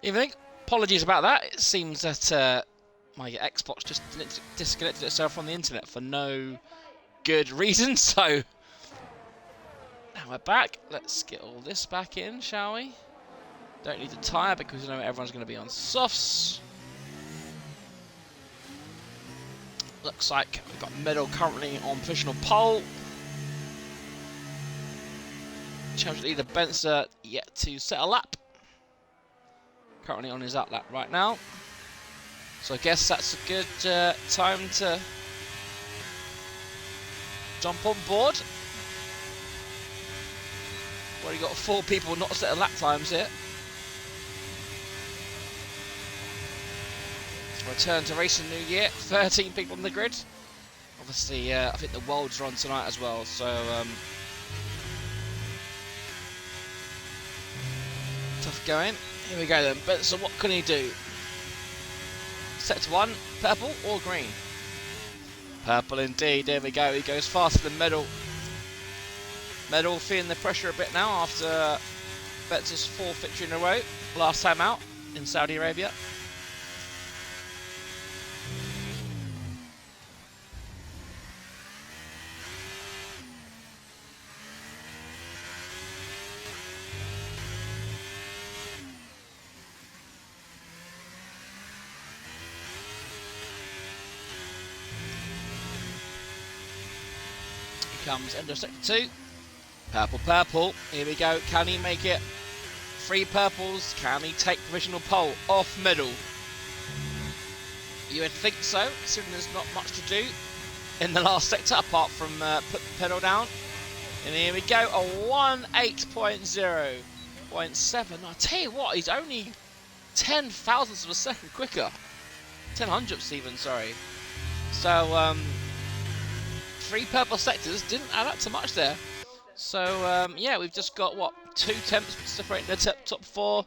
Evening. Apologies about that. It seems that my Xbox just disconnected itself from the internet for no good reason. So now we're back. Let's get all this back in, shall we? Don't need to tyre because you know everyone's going to be on softs. Looks like we've got Medal currently on provisional pole. Championship leader Benzer yet to set a lap. Currently on his up lap right now. So I guess that's a good time to jump on board. Well, you got 4 people not set a lap times here. Return to racing new year. 13 people on the grid. Obviously, I think the Worlds are on tonight as well. So tough going. Here we go then. But so what can he do? Set to 1, purple or green? Purple indeed. There we go. He goes faster than Medal. Medal feeling the pressure a bit now after Benzer's 4th victory in a row. Last time out in Saudi Arabia. Comes end of sector 2. Purple, purple. Here we go. Can he make it? 3 purples. Can he take provisional pole off Medal? You would think so, considering there's not much to do in the last sector apart from put the pedal down. And here we go. A 1.8.0.7. I tell you what, he's only 10 thousandths of a second quicker. 10 hundredths even, sorry. So, 3 purple sectors didn't add up to much there. So, yeah, we've just got, what, 2 temps separating the top 4.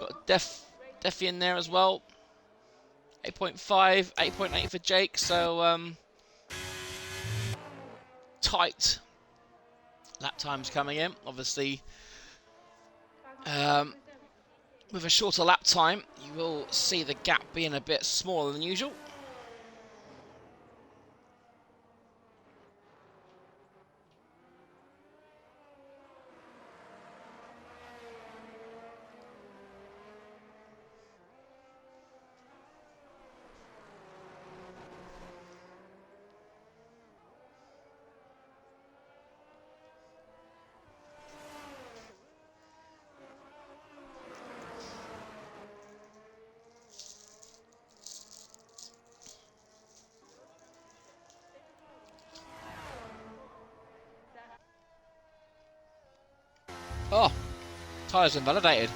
Got Defi in there as well. 8.5, 8.8 for Jake. So, tight lap times coming in. Obviously, with a shorter lap time, you will see the gap being a bit smaller than usual. Oh, tyres invalidated.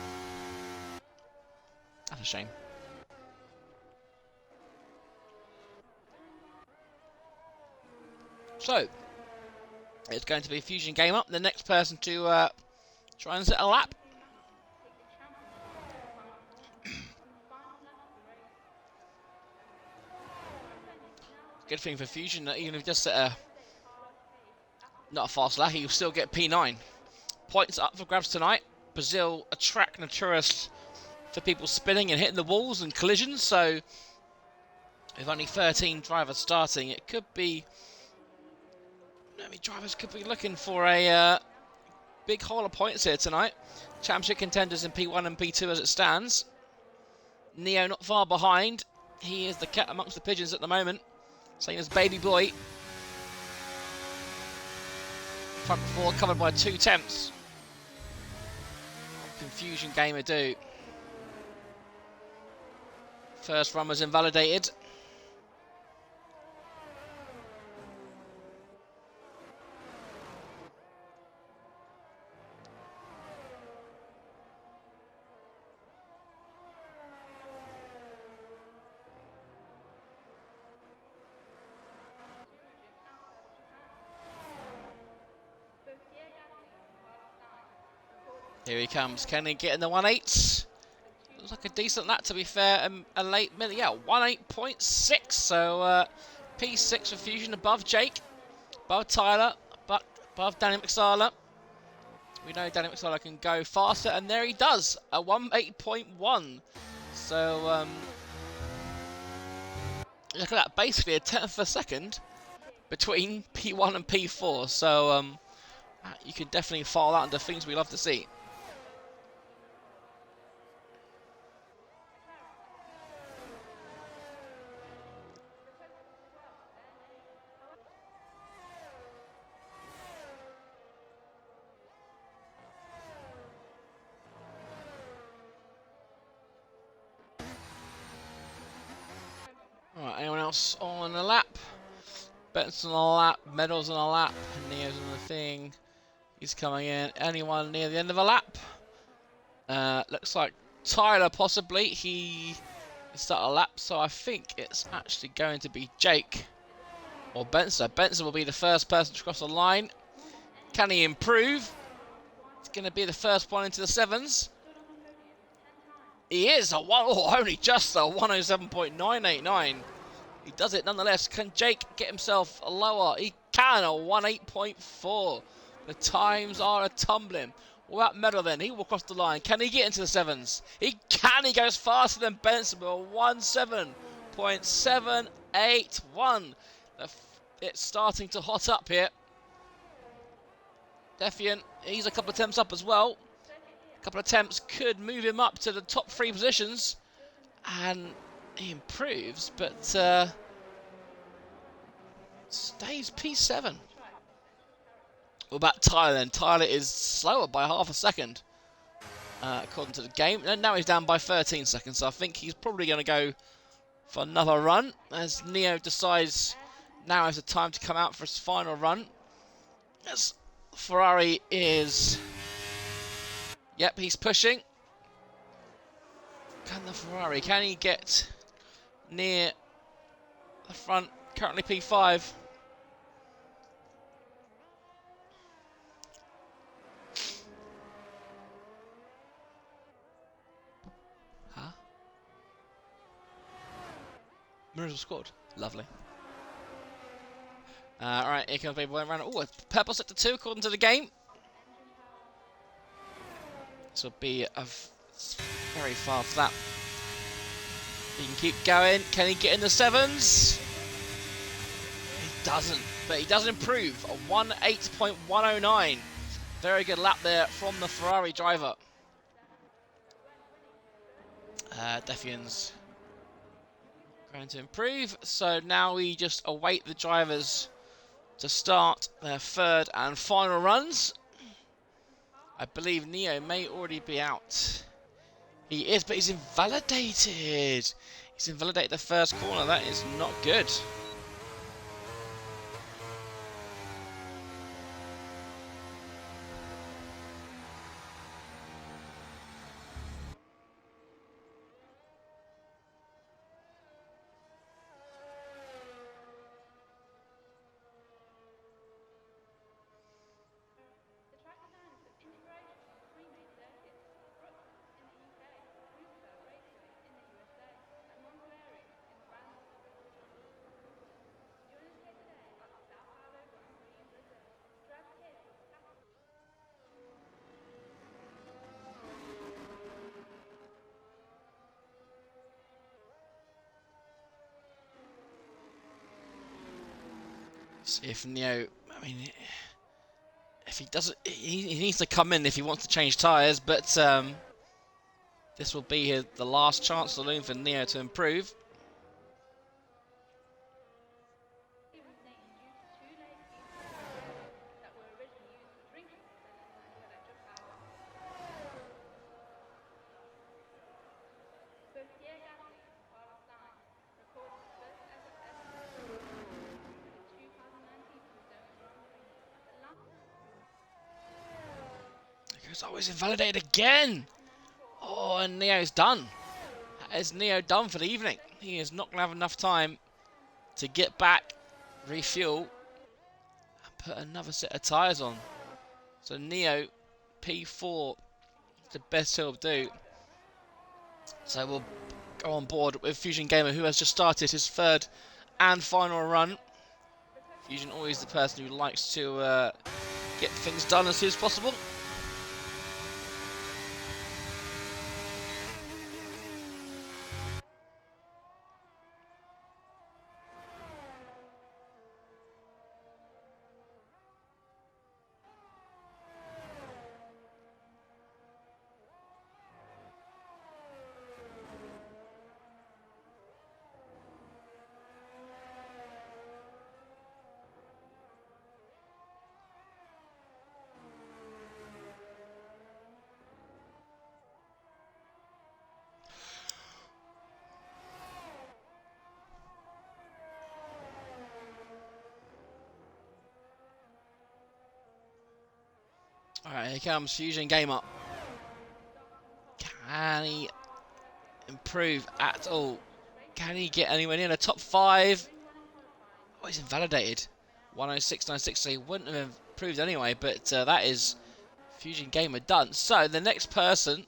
That's a shame. So, it's going to be a Fusion game up. The next person to try and set a lap. Good thing for Fusion that even if he just set a not a fast lap, he'll still get P9. Points up for grabs tonight. Brazil, a track notorious for people spinning and hitting the walls and collisions. So, with only 13 drivers starting, it could be. Many drivers could be looking for a big haul of points here tonight. Championship contenders in P1 and P2 as it stands. Neo not far behind. He is the cat amongst the pigeons at the moment. Same as Baby Boy. Front 4 covered by 2 temps. Confusion game to do. First run was invalidated. Here he comes. Can he get in the 1.8? Looks like a decent lap, to be fair. A late minute. Yeah, 1.8.6. So P6 for Fusion above Jake, above Tyler, above Danny McSala. We know Danny McSorley can go faster, and there he does, a 1:8.1. So, look at that, basically a tenth of a second between P1 and P4. So, you can definitely file that under things we love to see. Alright, anyone else on a lap? Benson on a lap, Meadows on a lap, Neo's on the thing. He's coming in. Anyone near the end of a lap? Looks like Tyler possibly. He started a lap, so I think it's actually going to be Jake or Benson. Benson will be the first person to cross the line. Can he improve? It's going to be the first one into the sevens. He is only just a 107.989. He does it nonetheless. Can Jake get himself lower? He can, a 1:8.4. The times are a-tumbling. What about Meadow then? He will cross the line. Can he get into the sevens? He can. He goes faster than Benson with a 17.781. It's starting to hot up here. Defiant, he's a couple of attempts up as well. A couple of attempts could move him up to the top 3 positions. And he improves, but stays P7. What about Tyler then? Tyler is slower by half a second, according to the game. And now he's down by 13 seconds, so I think he's probably going to go for another run, as Neo decides now is the time to come out for his final run. As Ferrari is... Yep, he's pushing. Can the Ferrari, can he get near the front? Currently P5. Huh? Mirrors have scored. Lovely. Alright, here comes Baby Boy around. Oh, a purple sector 2 according to the game. This will be a very fast lap. He can keep going. Can he get in the sevens? He doesn't, but he does improve. A 1:8.109. Very good lap there from the Ferrari driver. Defian's going to improve. So now we just await the drivers to start their third and final runs. I believe Neo may already be out. He is, but he's invalidated. He's invalidated the first corner. That is not good. See if Neo, I mean, if he doesn't, he needs to come in if he wants to change tyres, but this will be the last chance saloon for Neo to improve. It's always invalidated again. Oh, and Neo's done. That is Neo done for the evening. He is not going to have enough time to get back, refuel, and put another set of tyres on. So Neo, P4, is the best he'll do. So we'll go on board with Fusion Gamer, who has just started his third and final run. Fusion always the person who likes to get things done as soon as possible. Alright, here comes Fusion Game Up. Can he improve at all? Can he get anywhere near the top 5? Oh, he's invalidated. 106.96, so he wouldn't have improved anyway, but that is Fusion Gamer done. So the next person,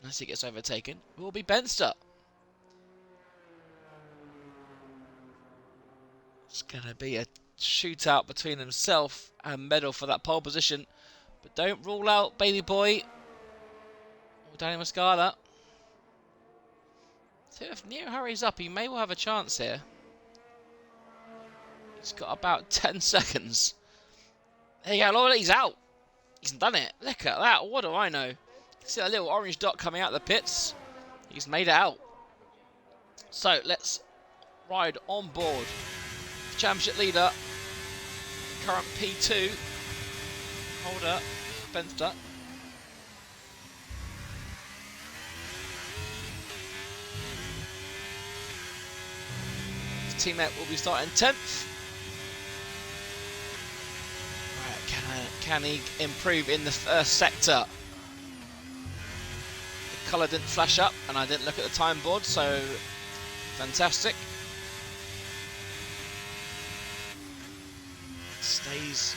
unless he gets overtaken, will be Benster. It's going to be a shootout between himself and Medal for that pole position. But don't rule out Baby Boy or Danny Muscala. So if Neo hurries up, he may well have a chance here. He's got about 10 seconds. There you go, Lord, he's out. He's done it. Look at that. What do I know? You can see that little orange dot coming out of the pits. He's made it out. So let's ride on board. Championship leader, current P2 holder, Benster. His teammate will be starting 10th. Can he improve in the first sector? The colour didn't flash up and I didn't look at the time board, so fantastic. Stays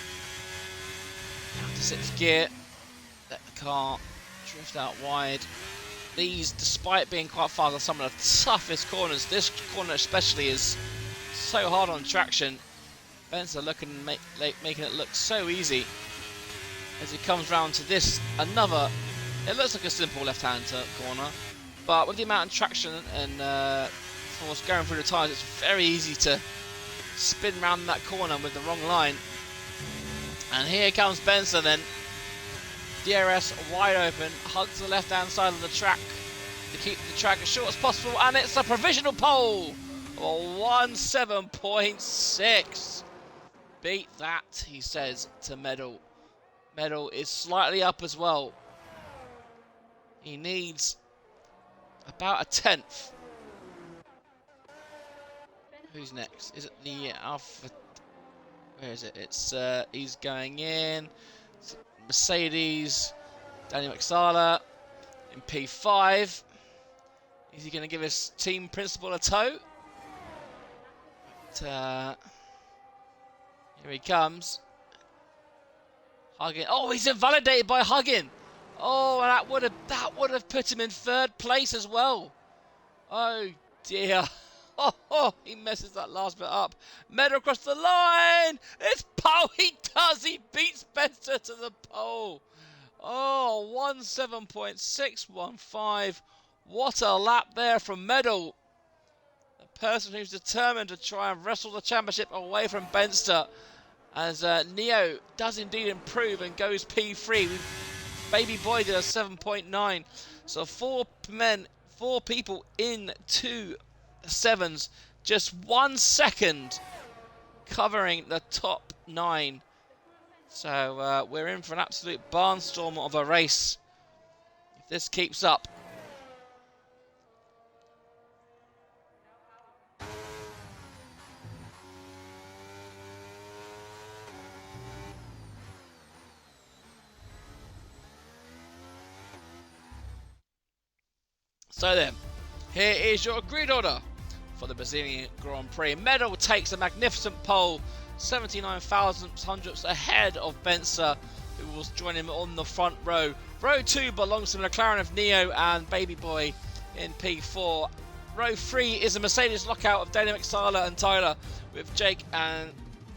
down to 6th gear. Let the car drift out wide. These, despite being quite fast, are some of the toughest corners. This corner especially is so hard on traction. Benster making it look so easy as he comes round to this another. It looks like a simple left-hand corner, but with the amount of traction and force going through the tyres, it's very easy to spin round that corner with the wrong line. And here comes Benster then. DRS wide open, hugs the left-hand side of the track to keep the track as short as possible, and it's a provisional pole of 17.6. Beat that, he says to Medal. Medal is slightly up as well. He needs about a 10th. Who's next? Is it the Alpha? Where is it? It's he's going in. Mercedes. Danny Muscala in P5. Is he going to give his team principal a tow? But, here he comes. Huggin. Oh, he's invalidated by Huggin. Oh, that would have put him in 3rd place as well. Oh dear. Oh, he messes that last bit up. Medal across the line. It's pole. He does. He beats Benster to the pole. Oh, 17.615. What a lap there from Medal. The person who's determined to try and wrestle the championship away from Benster. As Neo does indeed improve and goes P3. Baby Boy did a 7.9. So 4 people in 2 7s. Just 1 second covering the top 9. So we're in for an absolute barnstorm of a race if this keeps up. So then, here is your grid order for the Brazilian Grand Prix. Medal takes a magnificent pole, 79 thousandths ahead of Benster, who will join him on the front row. Row 2 belongs to the McLaren of Neo and Baby Boy in P4. Row 3 is a Mercedes lockout of Danny Muscala and Tyler, with Jake and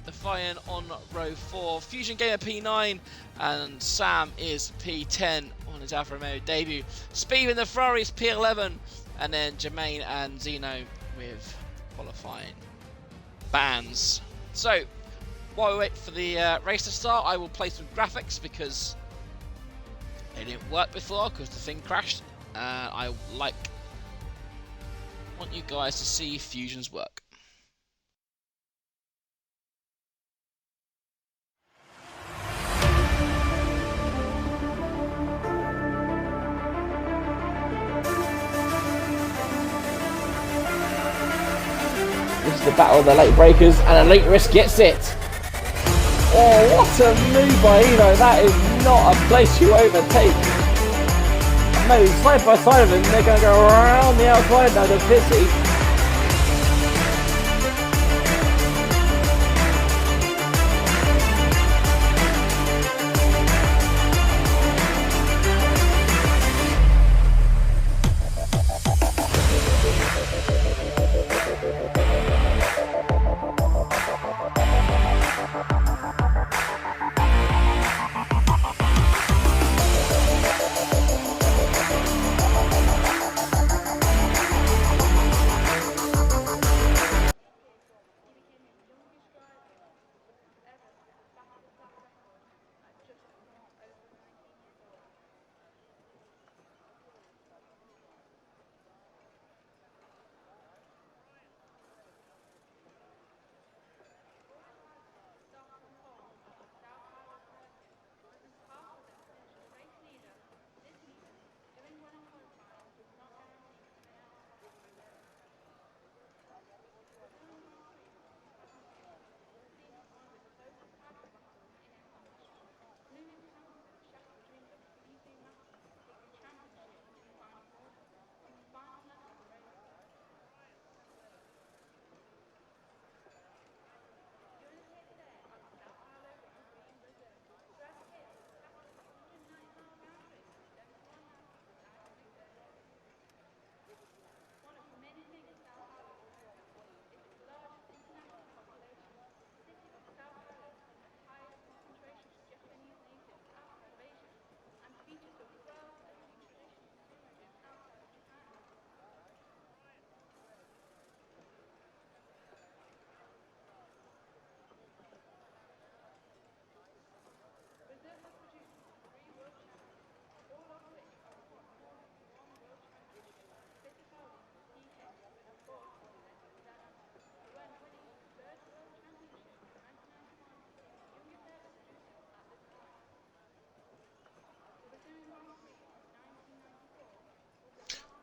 Defiant on row 4. Fusion Gamer P9 and Sam is P10 on his Alfa Romeo debut. Speed in the Ferrari is P11, and then Jermaine and Zeno with qualifying bands. So while we wait for the race to start, I will play some graphics because they didn't work before because the thing crashed. I want you guys to see Fusion's work. This is the battle of the late breakers, and Elite Risk gets it. Oh, what a move by Eno. That is not a place you overtake. Maybe side by side of him, they're going to go around the outside now to Pissy.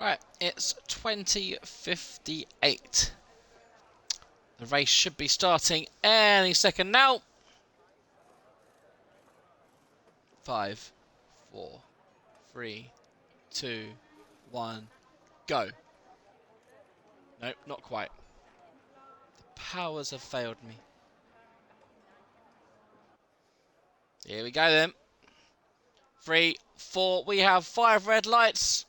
Right, it's 20:58. The race should be starting any second now. 5, 4, 3, 2, 1, go. Nope, not quite. The powers have failed me. Here we go then. 3, 4, we have 5 red lights.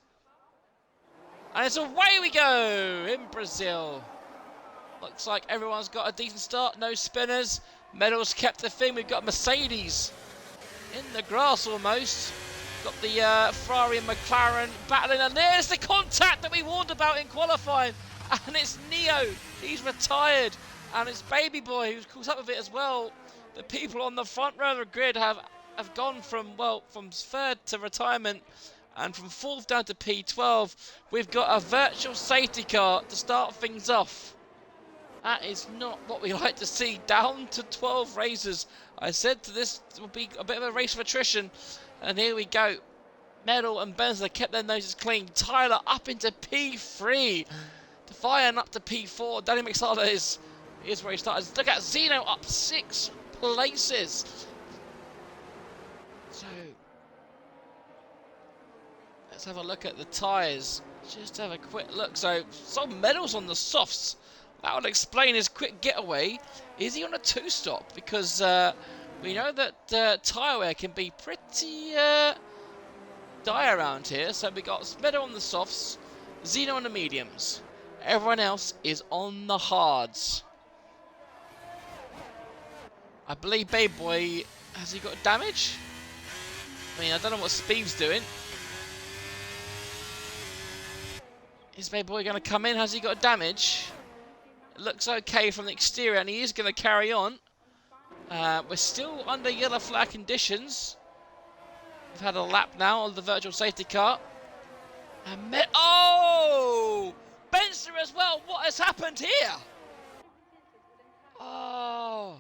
And it's away we go in Brazil. Looks like everyone's got a decent start. No spinners. Medals kept the thing. We've got Mercedes in the grass almost. Got the Ferrari and McLaren battling. And there's the contact that we warned about in qualifying. And it's Neo. He's retired. And it's Baby Boy who's caught up with it as well. The people on the front row of the grid have gone from, well, from third to retirement. And from 4th down to P12, we've got a virtual safety car to start things off. That is not what we like to see. Down to 12 racers. I said this will be a bit of a race of attrition. And here we go. Medal and Benzer kept their noses clean. Tyler up into P3. Defiant up to P4. Danny McSala is where he started. Look at Zeno up 6 places. So let's have a look at the tyres. Just have a quick look. So some medals on the softs. That would explain his quick getaway. Is he on a 2-stop? Because we know that tyre wear can be pretty dire around here. So we got Smedo on the softs, Zeno on the mediums. Everyone else is on the hards. I believe Baby Boy, has he got damage? I mean, I don't know what Speed's doing. Is Baby Boy going to come in? Has he got damage? It looks okay from the exterior, and he is going to carry on. We're still under yellow flag conditions. We've had a lap now of the virtual safety car. And oh! Benster as well. What has happened here? Oh.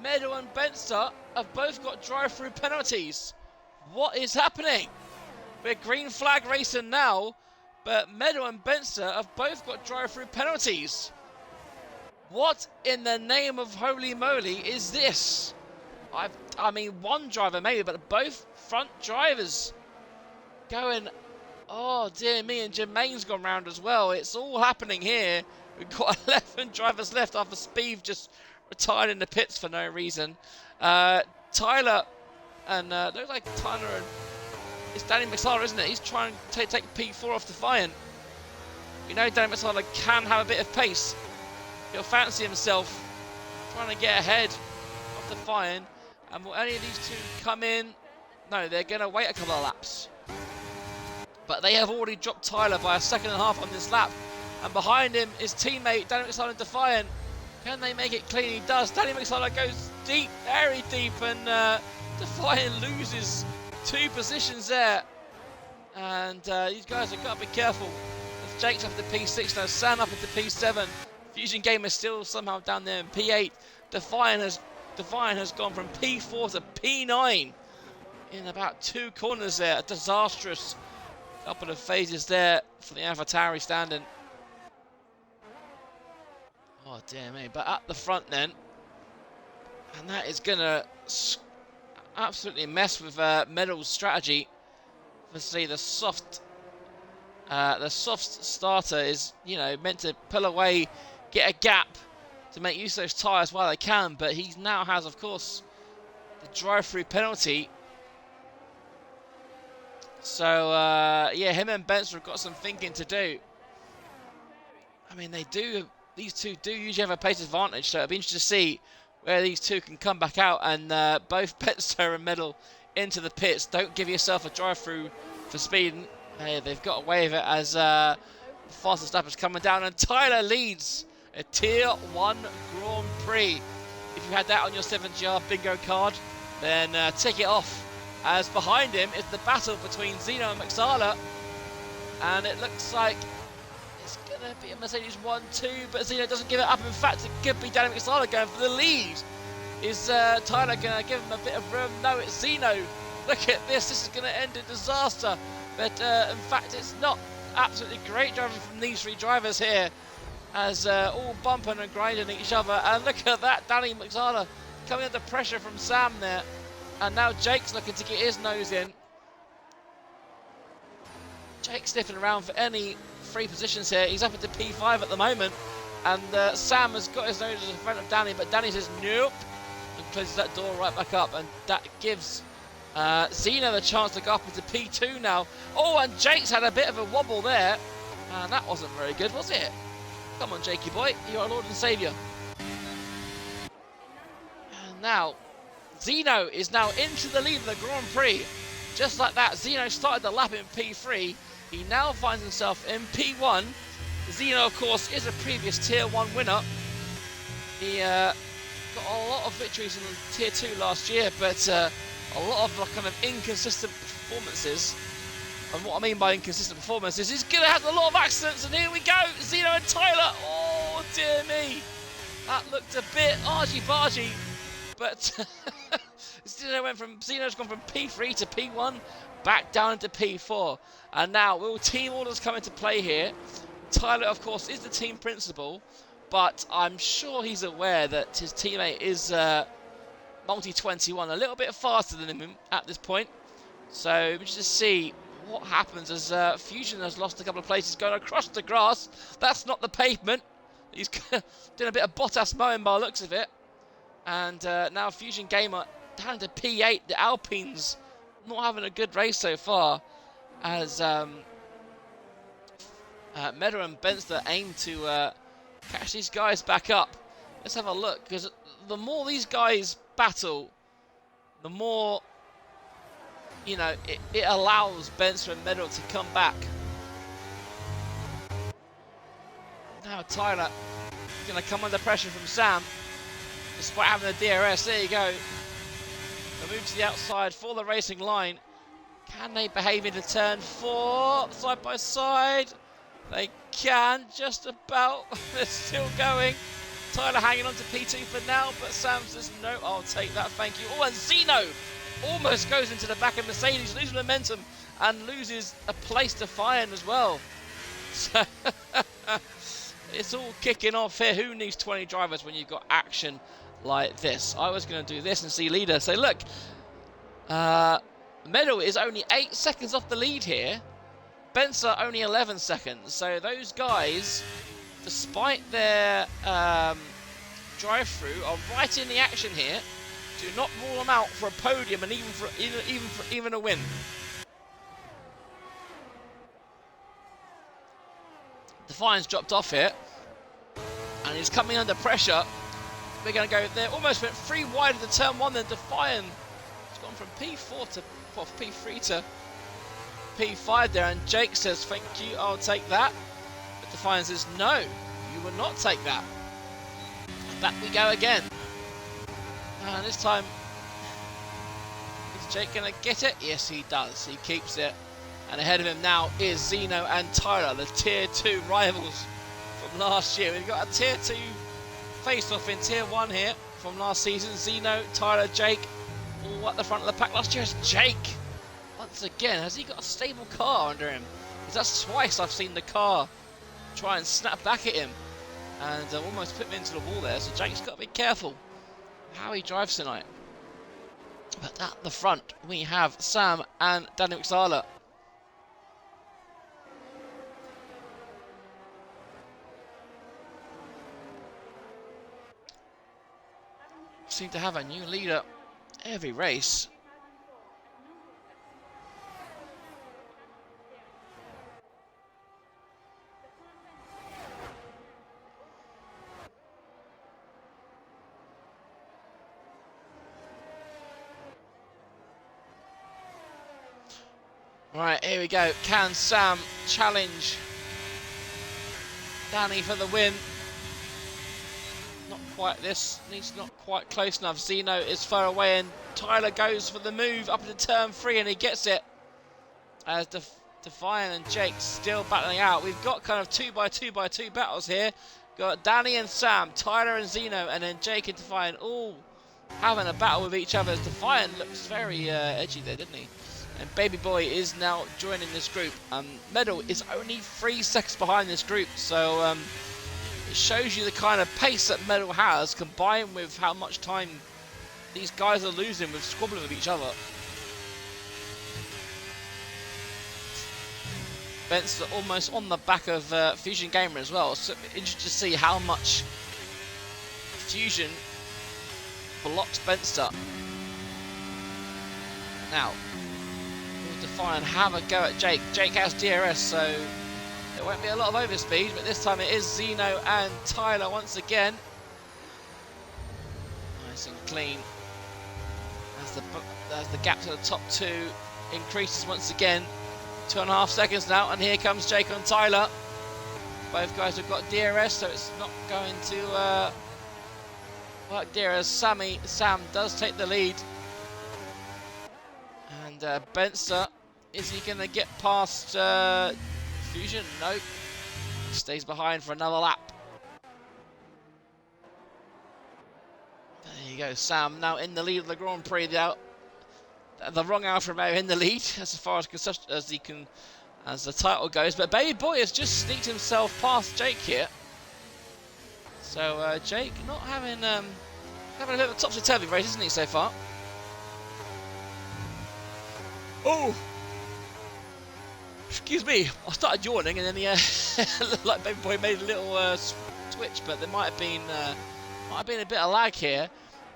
Meadow and Benster have both got drive-through penalties. What is happening? We're green flag racing now, but Meadow and Benster have both got drive-through penalties. What in the name of holy moly is this? I mean, one driver maybe, but both front drivers going, oh dear me, and Jermaine's gone round as well. It's all happening here. We've got 11 drivers left after Spieth just retired in the pits for no reason. Tyler, and looks like Tyler, and it's Danny McSalla, isn't it? He's trying to take P4 off Defiant. You know Danny McSalla can have a bit of pace. He'll fancy himself trying to get ahead of Defiant. And will any of these two come in? No, they're going to wait a couple of laps. But they have already dropped Tyler by a second and a half on this lap. And behind him is teammate Danny McSalla Defiant. Can they make it clean? He does. Danny McSalla goes deep, very deep, and Defiant loses 2 positions there. And these guys have got to be careful. As Jake's up to P6 now, Sam up into P7. Fusion Gamer still somehow down there in P8. Defiant has gone from P4 to P9 in about 2 corners there. A disastrous couple of phases there for the AlphaTauri standing. Oh dear me, but at the front then, and that is gonna absolutely mess with Medal's strategy. Obviously, the soft starter is, you know, meant to pull away, get a gap to make use of those tyres while they can, but he now has, of course, the drive-through penalty. So yeah, him and Benson have got some thinking to do. I mean, these two do usually have a pace advantage, so it'll be interesting to see where these two can come back out, and both Betster and Medal into the pits. Don't give yourself a drive-through for speed. Hey, they've got away with it as the fastest lap is coming down, and Tyler leads a Tier 1 Grand Prix. If you had that on your 7GR bingo card, then tick it off, as behind him is the battle between Zeno and McSalla, and it looks like it's going to be a Mercedes 1-2, but Zeno doesn't give it up. In fact, it could be Danny McSalla going for the lead. Is Tyler going to give him a bit of room? No, it's Zeno. Look at this. This is going to end in disaster. But in fact, it's not. Absolutely great driving from these 3 drivers here, as all bumping and grinding each other. And look at that, Danny McSalla coming under pressure from Sam there. And now Jake's looking to get his nose in. Jake's sniffing around for any free positions here. He's up into P5 at the moment. And Sam has got his nose in front of Danny, but Danny says nope, and closes that door right back up. And that gives Zeno the chance to go up into P2 now. Oh, and Jake's had a bit of a wobble there. And that wasn't very good, was it? Come on, Jakey boy, you're our Lord and Saviour. And now, Zeno is now into the lead of the Grand Prix. Just like that, Zeno started the lap in P3. He now finds himself in P1. Zeno, of course, is a previous Tier 1 winner. He got a lot of victories in Tier 2 last year, but a lot of kind of inconsistent performances. And what I mean by inconsistent performances is he's going to have a lot of accidents, and here we go, Zeno and Tyler. Oh, dear me. That looked a bit argy-bargy, but Zeno's gone from P3 to P1, back down to P4. And now, will team orders come into play here? Tyler, of course, is the team principal, but I'm sure he's aware that his teammate is multi-21, a little bit faster than him at this point. So, we just see what happens as Fusion has lost a couple of places going across the grass. That's not the pavement. He's doing a bit of Bottas mowing by the looks of it. And now Fusion Gamer down to P8. The Alpines not having a good race so far, as Meta and Benster aim to catch these guys back up. Let's have a look, because the more these guys battle, the more, you know, it allows Benster and Meta to come back. Now Tyler going to come under pressure from Sam, despite having the DRS. There you go. They move to the outside for the racing line. Can they behave into turn 4? Side by side. They can, just about. They're still going. Tyler hanging on to P2 for now, but Sam says, no, I'll take that, thank you. Oh, and Zeno almost goes into the back of Mercedes, loses momentum, and loses a place to Defiant as well. So, it's all kicking off here. Who needs 20 drivers when you've got action like this. I was going to do this and see leader say, look, Medal is only 8 seconds off the lead here. Bensa only 11 seconds. So those guys, despite their drive-through, are right in the action here. Do not rule them out for a podium and even a win. Defiant's dropped off here, and he's coming under pressure. We're going to go there. Almost went 3 wide of the turn 1. Then Defiant has gone from P4 to P3 to P5 there, and Jake says, "Thank you, I'll take that." But Defiant says, "No, you will not take that." And back we go again. And this time, is Jake going to get it? Yes, he does. He keeps it. And ahead of him now is Zeno and Tyler, the Tier 2 rivals from last year. We've got a Tier 2 face-off in Tier 1 here from last season. Zeno, Tyler, Jake, all at the front of the pack. Last year is Jake. Once again, has he got a stable car under him? Because that's twice I've seen the car try and snap back at him. And almost put him into the wall there. So Jake's got to be careful how he drives tonight. But at the front, we have Sam and Daniel Xala. Seem to have a new leader every race. Right, here we go. Can Sam challenge Danny for the win? Not quite this. He's not quite close enough. Zeno is far away, and Tyler goes for the move up into turn 3, and he gets it. As Defiant and Jake still battling out. We've got kind of 2x2x2 battles here. Got Danny and Sam, Tyler and Zeno, and then Jake and Defiant all having a battle with each other. Defiant looks very edgy there, didn't he? And Baby Boy is now joining this group. Medal is only 3 seconds behind this group, so it shows you the kind of pace that Medal has, combined with how much time these guys are losing with squabbling with each other. Benster almost on the back of Fusion Gamer as well, so interested to see how much Fusion blocks Benster. Now, Defiant have a go at Jake. Jake has DRS, so there won't be a lot of overspeed, but this time it is Zeno and Tyler once again. Nice and clean. As the gap to the top 2 increases once again. 2.5 seconds now, and here comes Jake and Tyler. Both guys have got DRS, so it's not going to work DRS. Sam does take the lead. And Benster, is he going to get past Fusion? Nope. Stays behind for another lap. There you go, Sam now in the lead of the Grand Prix. The wrong Alfa Romeo in the lead as far as the title goes. But Baby Boy has just sneaked himself past Jake here. So Jake not having a bit of a topsy-turvy race, isn't he, so far? Oh! Excuse me, I started yawning and then looked like Baby Boy made a little switch, but there might have been a bit of lag here.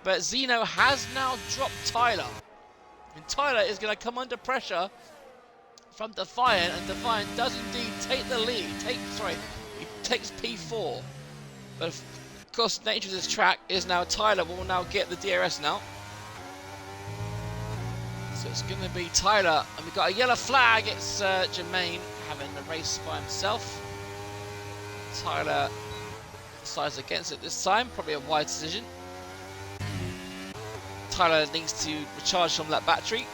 But Zeno has now dropped Tyler. And Tyler is going to come under pressure from Defiant, and Defiant does indeed take the lead. He takes P4. But of course, the nature of this track is now Tyler will now get the DRS now. So it's going to be Tyler, and we've got a yellow flag. It's Jermaine having the race by himself. Tyler decides against it this time, probably a wise decision. Tyler needs to recharge from that battery.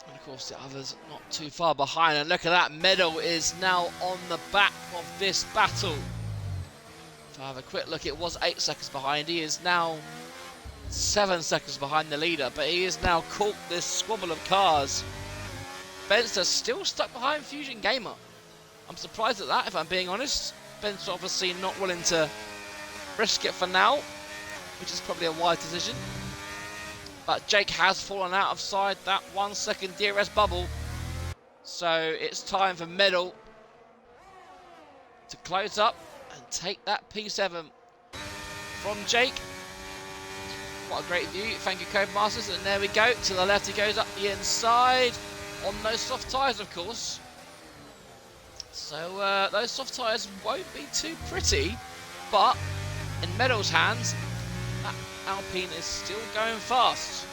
And of course the others not too far behind, and look at that, Medal is now on the back of this battle. If I have a quick look, it was 8 seconds behind. He is now 7 seconds behind the leader, but he is now caught this squabble of cars. Benster still stuck behind Fusion Gamer. I'm surprised at that, if I'm being honest. Ben's obviously not willing to risk it for now, which is probably a wise decision. But Jake has fallen out of sight that 1 second DRS bubble. So it's time for Medal to close up and take that P7 from Jake. What a great view. Thank you, Codemasters. And there we go. To the left, he goes up the inside on those soft tyres, of course. So those soft tyres won't be too pretty, but in Medal's hands, that Alpine is still going fast.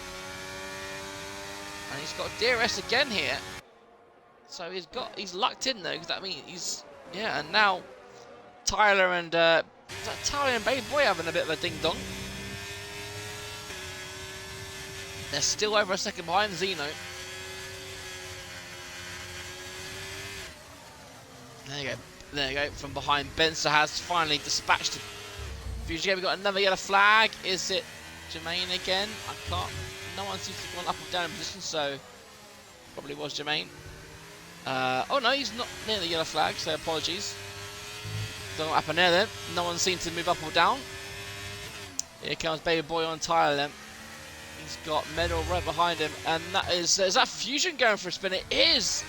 And he's got DRS again here. So he's lucked in though, because that means and now Tyler and Tyler and Baby Boy having a bit of a ding dong. They're still over a second behind Zeno. There you go. From behind, Benster has finally dispatched Fusion. We've got another yellow flag. Is it Jermaine again? I can't. No one seems to have gone up or down in position, so probably was Jermaine. Oh no, he's not near the yellow flag, so apologies. Don't know what happened there then. No one seemed to move up or down. Here comes Baby Boy on Tyler then. He's got Medal right behind him, and that is that Fusion going for a spin? It is!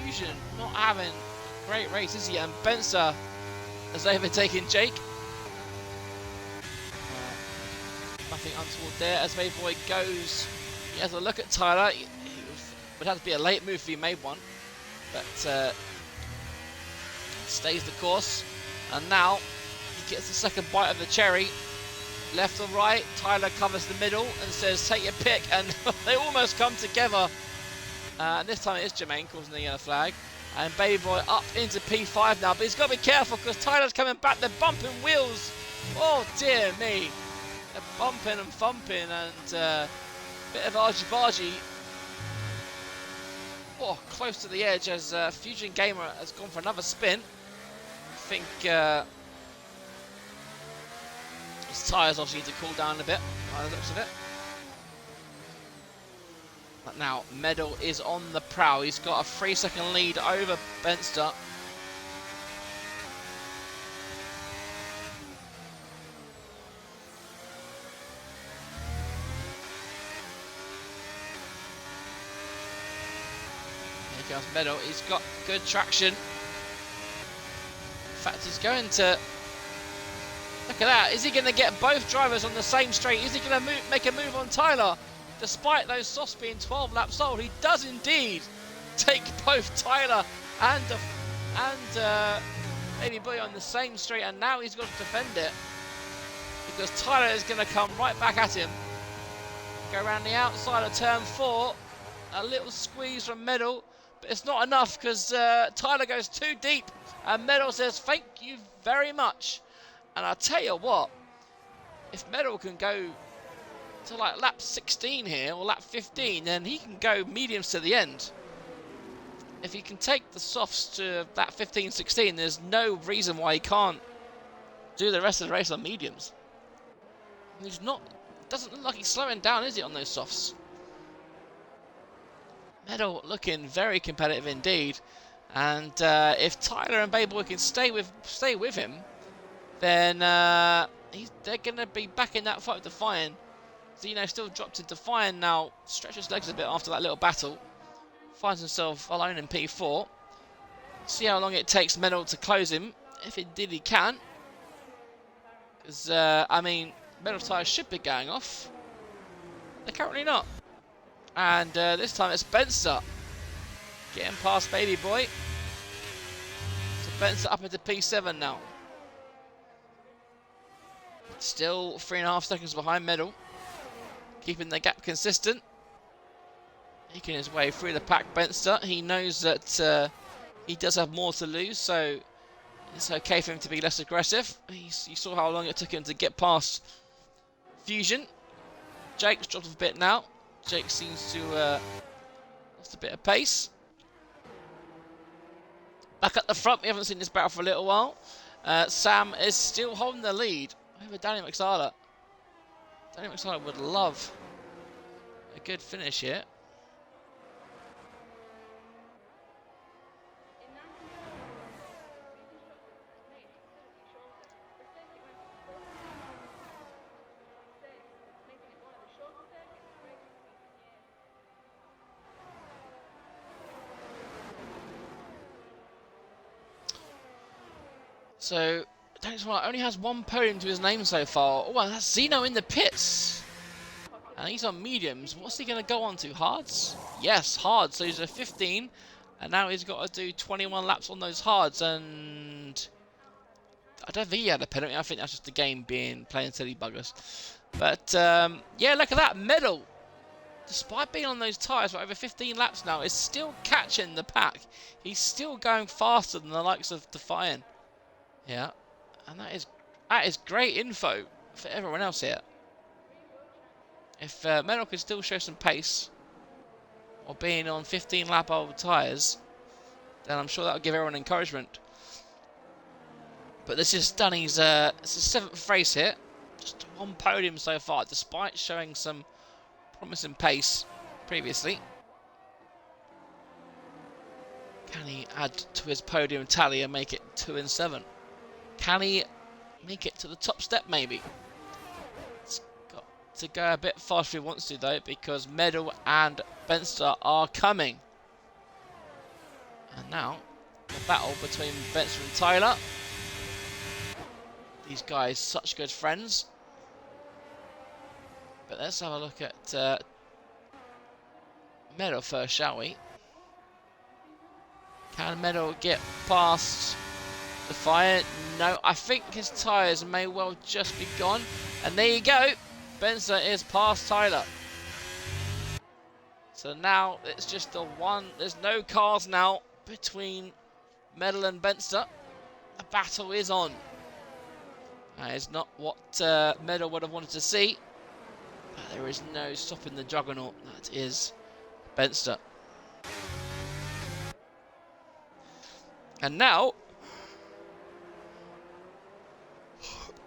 Fusion not having a great race, is he? And Benster has overtaken Jake. Nothing untoward there as Baby Boy goes. He has a look at Tyler. Would have to be a late move if he made one, but stays the course. And now he gets the second bite of the cherry. Left or right, Tyler covers the middle and says, take your pick, and they almost come together. And this time it is Jermaine causing the yellow flag. And Baby Boy up into P5 now, but he's got to be careful because Tyler's coming back. They're bumping wheels. Oh dear me. They're bumping and thumping, and bit of argy-bargy. Oh, close to the edge as Fusion Gamer has gone for another spin. I think his tyres obviously need to cool down a bit, by the looks of it. But now, Medal is on the prowl. He's got a 3-second lead over Benster. Here comes Medal. He's got good traction. In fact, he's going to... Look at that. Is he going to get both drivers on the same straight? Is he going to make a move on Tyler? Despite those softs being 12 laps old, he does indeed take both Tyler and Baby Boy on the same straight, and now he's got to defend it because Tyler is going to come right back at him. Go around the outside of turn 4. A little squeeze from Medal, but it's not enough because Tyler goes too deep, and Medal says, thank you very much. And I'll tell you what, if Medal can go to like lap 16 here, or lap 15, then he can go mediums to the end. If he can take the softs to that 15, 16, there's no reason why he can't do the rest of the race on mediums. And he's not, doesn't look like he's slowing down, is he, on those softs? Medal looking very competitive indeed. And if Tyler and Baby Boy can stay with him, then they're going to be back in that fight with Defiant. Zeno still dropped to Defiant now, stretches his legs a bit after that little battle. Finds himself alone in P4. See how long it takes Medal to close him, if indeed he can. Because, I mean, Medal's tyres should be going off. They're currently not. And this time it's Benster getting past Baby Boy. So Benster up into P7 now. Still 3.5 seconds behind Medal. Keeping the gap consistent. Making his way through the pack, Benster. He knows that he does have more to lose, so it's okay for him to be less aggressive. You saw how long it took him to get past Fusion. Jake's dropped off a bit now. Jake seems to lost a bit of pace. Back at the front, we haven't seen this battle for a little while. Sam is still holding the lead over Danny McSala. Danny McSala would love a good finish here. So, Danny Smart only has one podium to his name so far. Oh, and that's Zeno in the pits. And he's on mediums. What's he going to go on to? Hards? Yes, hards. So he's a 15. And now he's got to do 21 laps on those hards. And I don't think he had a penalty. I think that's just the game being playing silly buggers. But, yeah, look at that. Medal. Despite being on those tyres for over 15 laps now, is still catching the pack. He's still going faster than the likes of Defiant. Yeah. And that is great info for everyone else here. If Medal could still show some pace, or being on 15 lap old tyres, then I'm sure that would give everyone encouragement. But this is Danny's it's his 7th race here. Just one podium so far, despite showing some promising pace previously. Can he add to his podium tally and make it 2 and 7? Can he make it to the top step maybe? It's got to go a bit faster if he wants to though, because Medal and Benster are coming. And now, the battle between Benster and Tyler. These guys, such good friends. But let's have a look at Medal first, shall we? Can Medal get past Defiant? No, I think his tyres may well just be gone. And there you go. Benster is past Tyler. So now it's just the one. There's no cars now between Medal and Benster. A battle is on. That is not what Medal would have wanted to see. But there is no stopping the juggernaut. That is Benster. And now,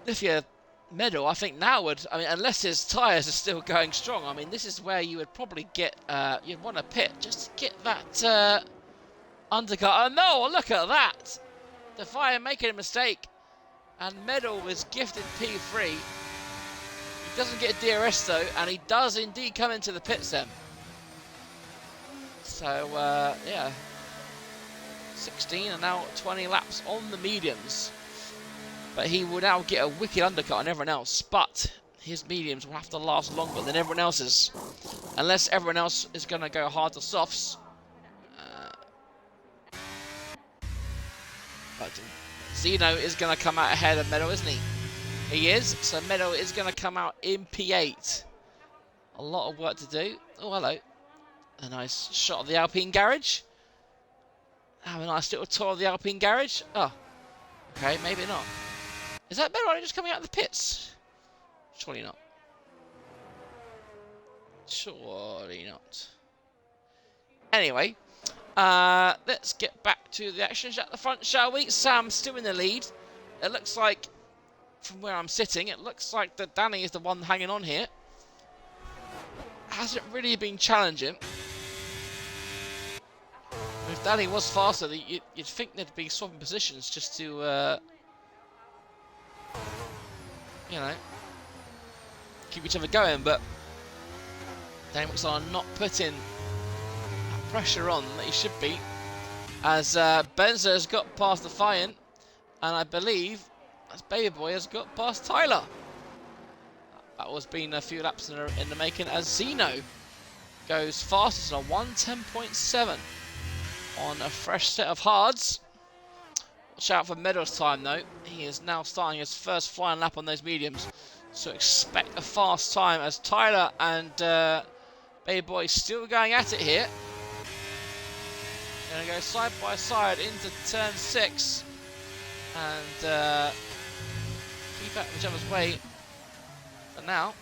if you're Medal, I think now would, I mean, unless his tyres are still going strong, I mean, this is where you would probably get, you'd want to pit just to get that undercut. Oh no, look at that! Defiant making a mistake, and Medal was gifted P3. He doesn't get a DRS though, and he does indeed come into the pits then. So, yeah. 16 and now 20 laps on the mediums. But he will now get a wicked undercut on everyone else. But his mediums will have to last longer than everyone else's. Unless everyone else is going to go hard to softs. But Zeno is going to come out ahead of Medal, isn't he? He is. So Medal is going to come out in P8. A lot of work to do. Oh, hello. A nice shot of the Alpine garage. Have a nice little tour of the Alpine garage. Oh, okay, maybe not. Is that Medal just coming out of the pits? Surely not. Surely not. Anyway, let's get back to the action at the front, shall we? Sam's still in the lead. It looks like, from where I'm sitting, it looks like that Danny is the one hanging on here. Hasn't really been challenging. If Danny was faster, you'd think they'd be swapping positions just to, you know, keep each other going. But Danny looks like not putting that pressure on that he should be, as Benzer has got past Defiant, and I believe as Baby Boy has got past Tyler. That was been a few laps in the making, as Zeno goes fastest on 1:10.7. on a fresh set of hards. Watch out for Medal's time though. He is now starting his first flying lap on those mediums. So expect a fast time as Tyler and Baby Boy still going at it here. Gonna go side by side into turn 6 and keep out each other's way. But now,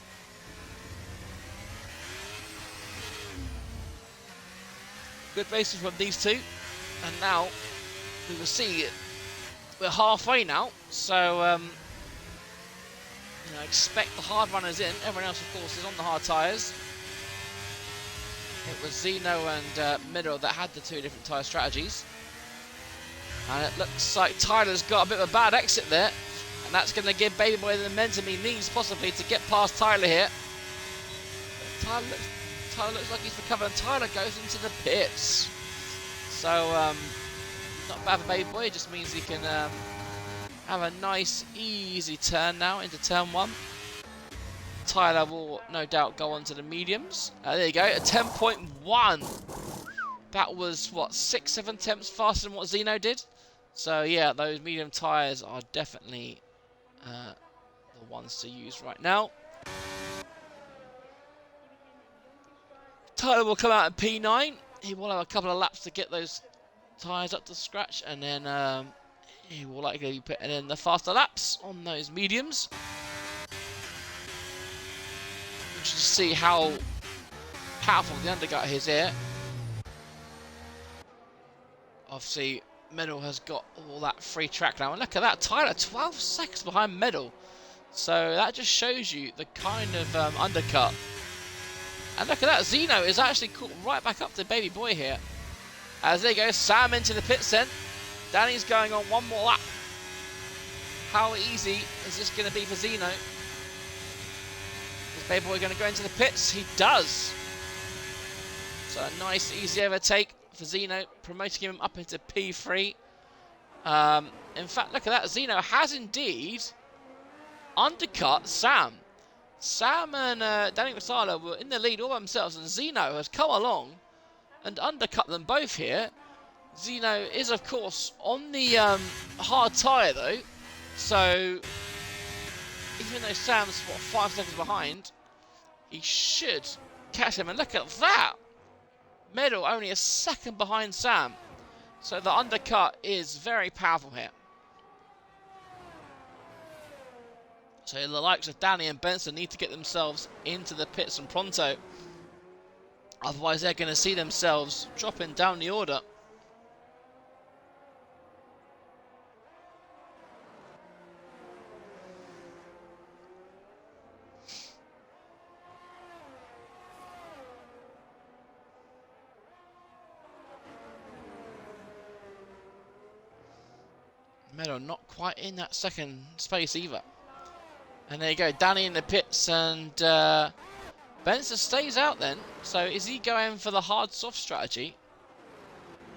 good racing from these two, and now we will see we're halfway now, so you know, expect the hard runners in. Everyone else, of course, is on the hard tyres. It was Zeno and Medal that had the two different tyre strategies, and it looks like Tyler's got a bit of a bad exit there, and that's going to give Baby Boy the momentum he needs possibly to get past Tyler here. Tyler looks like he's recovering. Tyler goes into the pits. So, not bad for Baby Boy. It just means he can have a nice, easy turn now into turn 1. Tyler will no doubt go on to the mediums. There you go, a 10.1. That was, what, 6-7 tenths faster than what Zeno did? So, yeah, those medium tyres are definitely the ones to use right now. Tyler will come out in P9. He will have a couple of laps to get those tyres up to scratch, and then he will likely be putting in the faster laps on those mediums. Just to see how powerful the undercut is here. Obviously, Medal has got all that free track now, and look at that, Tyler 12 seconds behind Medal. So that just shows you the kind of undercut. And look at that, Zeno is actually caught right back up to baby boy here. As there goes Sam into the pits then. Danny's going on one more lap. How easy is this going to be for Zeno? Is baby boy going to go into the pits? He does. So a nice easy overtake for Zeno, promoting him up into P3. In fact, look at that, Zeno has indeed undercut Sam. Sam and Danny Rosala were in the lead all by themselves, and Zeno has come along and undercut them both here. Zeno is, of course, on the hard tyre, though. So, even though Sam's, what, 5 seconds behind, he should catch him. And look at that! Medal only a second behind Sam. So the undercut is very powerful here. So the likes of Danny and Benson need to get themselves into the pits and pronto. Otherwise they're going to see themselves dropping down the order. Medal not quite in that second space either. And there you go, Danny in the pits, and Benson stays out then. So is he going for the hard-soft strategy?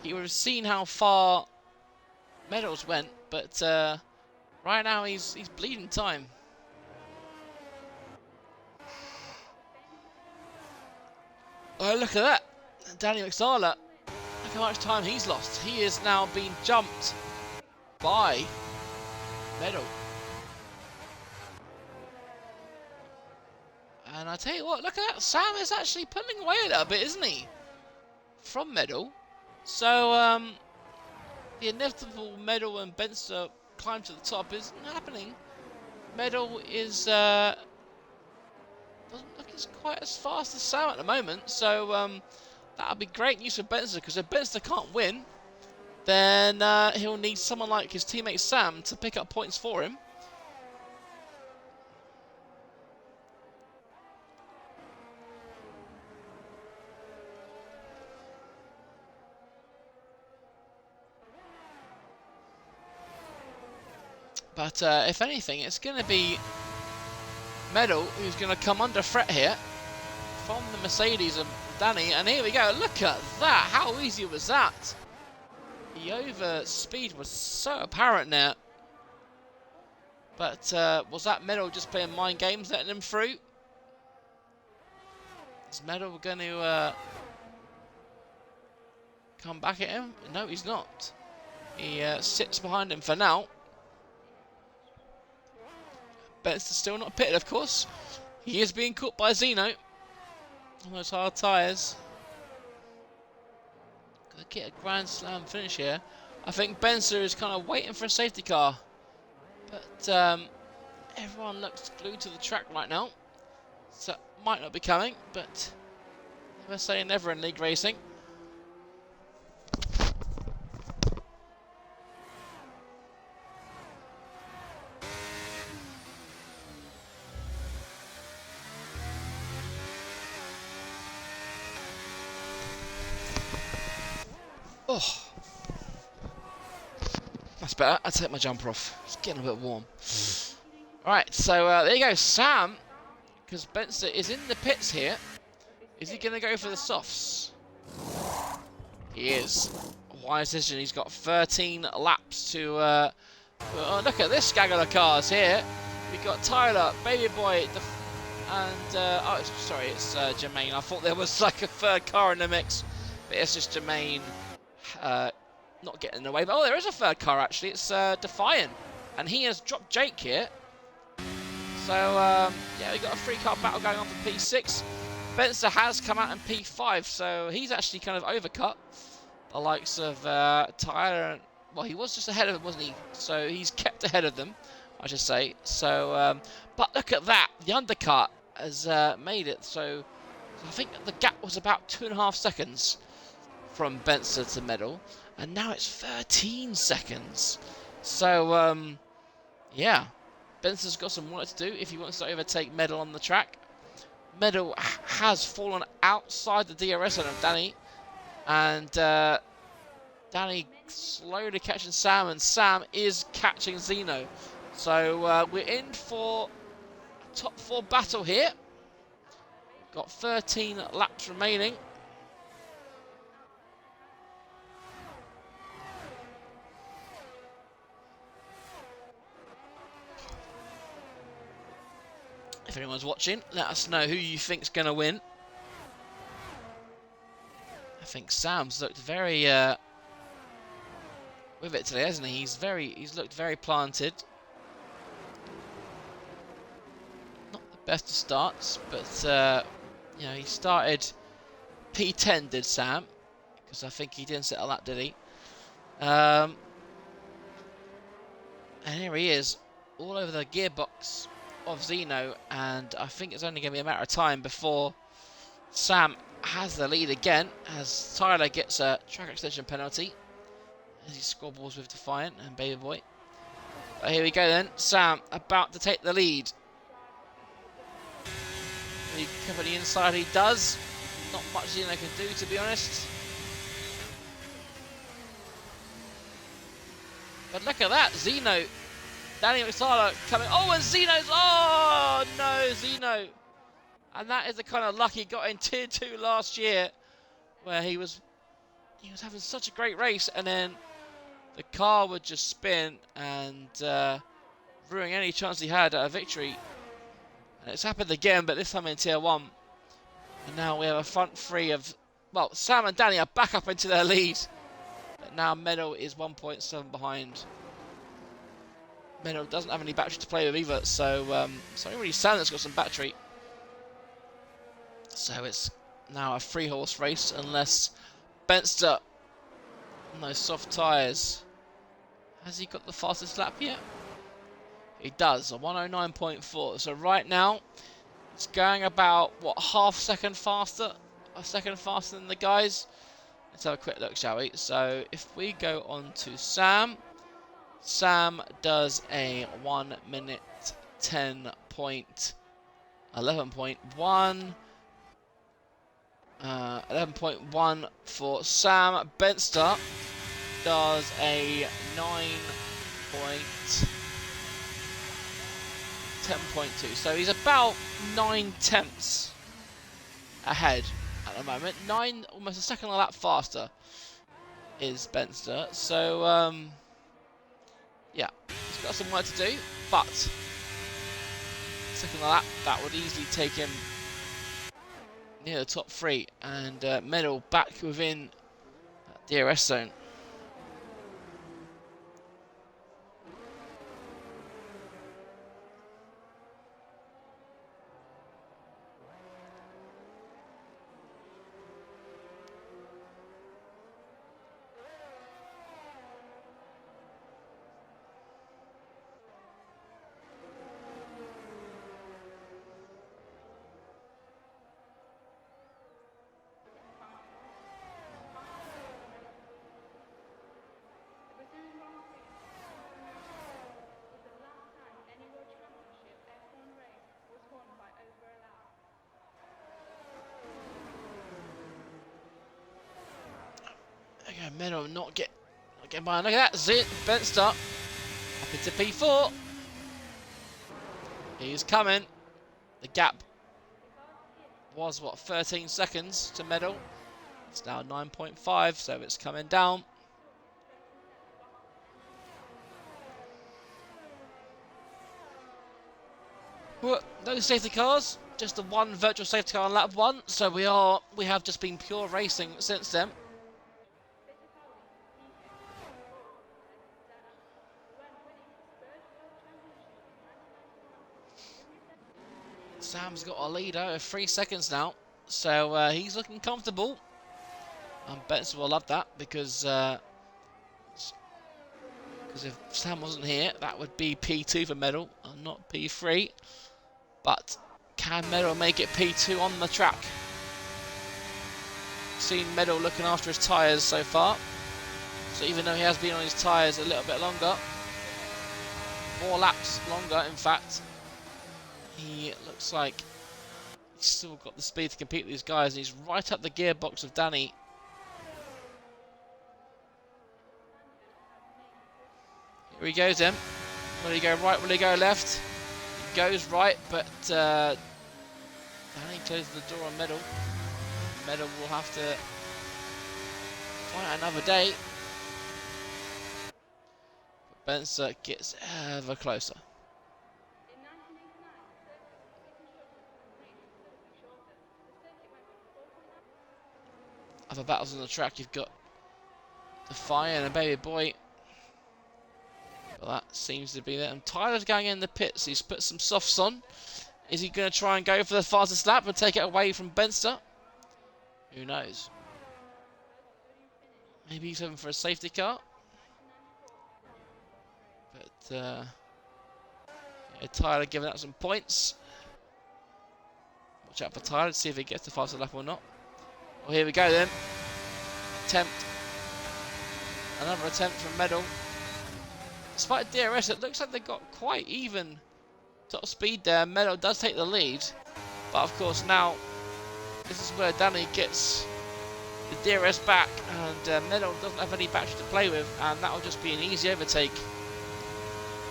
He would have seen how far Medals went, but right now he's bleeding time. Oh, look at that. Danny McSala, look how much time he's lost. He is now being jumped by Medal. And I tell you what, look at that. Sam is actually pulling away a little bit, isn't he? From Medal. So, the inevitable Medal and Benson climb to the top isn't happening. Medal is, doesn't look as quite as fast as Sam at the moment. So, that'll be great news for Benson, because if Benson can't win, then he'll need someone like his teammate Sam to pick up points for him. But if anything, it's going to be Medal who's going to come under threat here from the Mercedes of Danny. And here we go. Look at that. How easy was that? The overspeed was so apparent there. But was that Medal just playing mind games, letting him through? Is Medal going to come back at him? No, he's not. He sits behind him for now. Benson's still not pitted, of course. He is being caught by Zeno on those hard tyres. Gonna get a Grand Slam finish here. I think Benson is kind of waiting for a safety car. But everyone looks glued to the track right now. So it might not be coming, but never say never in league racing. Oh, that's better. I'll take my jumper off. It's getting a bit warm. Right, so there you go, Sam, because Benson is in the pits here. Is he going to go for the softs? He is. Wise decision. He's got 13 laps to Oh, look at this gaggle of cars here. We got Tyler, Baby Boy, and oh, sorry, it's Jermaine. I thought there was like a third car in the mix, but it's just Jermaine not getting in the way. But oh, there is a third car actually. It's Defiant, and he has dropped Jake here. So yeah, we got a 3-car battle going on for P6. Benster has come out in P5, so he's actually kind of overcut the likes of Tyler. And, well, he was just ahead of him, wasn't he? So he's kept ahead of them, I should say. So, but look at that. The undercut has made it. So I think the gap was about 2.5 seconds from Benster to Medal. And now it's 13 seconds. So, yeah. Benster's got some work to do if he wants to overtake Medal on the track. Medal has fallen outside the DRS zone of Danny. And Danny slowly catching Sam, and Sam is catching Zeno. So we're in for a top 4 battle here. Got 13 laps remaining. If anyone's watching, let us know who you think's going to win. I think Sam's looked very with it today, hasn't he? He's looked very planted. Not the best of starts, but you know, he started P10, did Sam? Because I think he didn't set a lap, did he? And here he is, all over the gearbox of Zeno, and I think it's only going to be a matter of time before Sam has the lead again, as Tyler gets a track extension penalty as he squabbles with Defiant and Baby Boy. But here we go then, Sam about to take the lead. Will he cover the inside? He does. Not much Zeno can do, to be honest. But look at that, Zeno, Danny McSarler coming. Oh, and Zeno's. Oh no, Zeno. And that is the kind of luck he got in Tier 2 last year, where he was having such a great race, and then the car would just spin and ruin any chance he had at a victory. And it's happened again, but this time in Tier 1. And now we have a front three of, well, Sam and Danny are back up into their lead. But now Medal is 1.7 behind. Medal doesn't have any battery to play with either, so it's only really Sam that's got some battery. So it's now a 3-horse race, unless Benster on those soft tyres. Has he got the fastest lap yet? He does, a 109.4. So right now, it's going about, what, half second faster? A second faster than the guys? Let's have a quick look, shall we? So if we go on to Sam, Sam does a 1 minute 11.1. 11.1 for Sam. Benster does a 10.2. So he's about 9/10 ahead at the moment. Almost a second a lap faster is Benster. So yeah, he's got some work to do, but second a lap, that would easily take him near the top 3, and Medal back within that DRS zone. Okay, Medal not getting by. Look at that, Benster up into P4. He's coming. The gap was what, 13 seconds to Medal. It's now 9.5, so it's coming down. Well, no safety cars, just the one virtual safety car on lap 1, so we have just been pure racing since then. Sam's got a lead over 3 seconds now, so he's looking comfortable. And Benson will love that because if Sam wasn't here, that would be P2 for Medal and not P3. But can Medal make it P2 on the track? Seen Medal looking after his tyres so far. So even though he has been on his tyres a little bit longer, 4 laps longer in fact, he looks like he's still got the speed to compete with these guys, and he's right up the gearbox of Danny. Here he goes then. Will he go right? Will he go left? He goes right, but Danny closes the door on Medal. Medal will have to fight another day. But Benson gets ever closer. Other battles on the track, you've got the Fire and a Baby Boy. But that seems to be there. And Tyler's going in the pits. He's put some softs on. Is he going to try and go for the fastest lap and take it away from Benster? Who knows? Maybe he's hoping for a safety car. But yeah, Tyler giving up some points. Watch out for Tyler to see if he gets the fastest lap or not. Well, here we go then. Another attempt from Medal. Despite DRS, it looks like they got quite even top speed there. Medal does take the lead. But of course now, this is where Danny gets the DRS back. And Medal doesn't have any battery to play with. And that will just be an easy overtake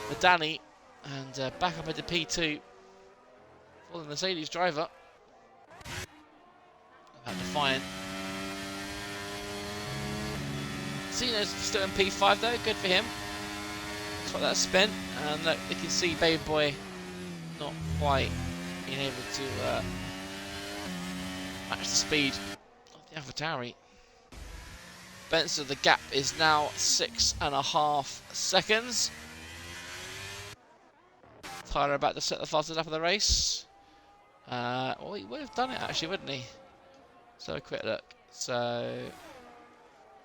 for Danny. And back up into P2 for the Mercedes driver. About Defiant. Cena's still in P5 though, good for him. That's what that spent, and look, you can see Baby Boy not quite being able to match the speed of the AlphaTauri. Benson, the gap is now 6.5 seconds. Tyler about to set the fastest lap of the race. Well, he would have done it actually, wouldn't he? So a quick look. So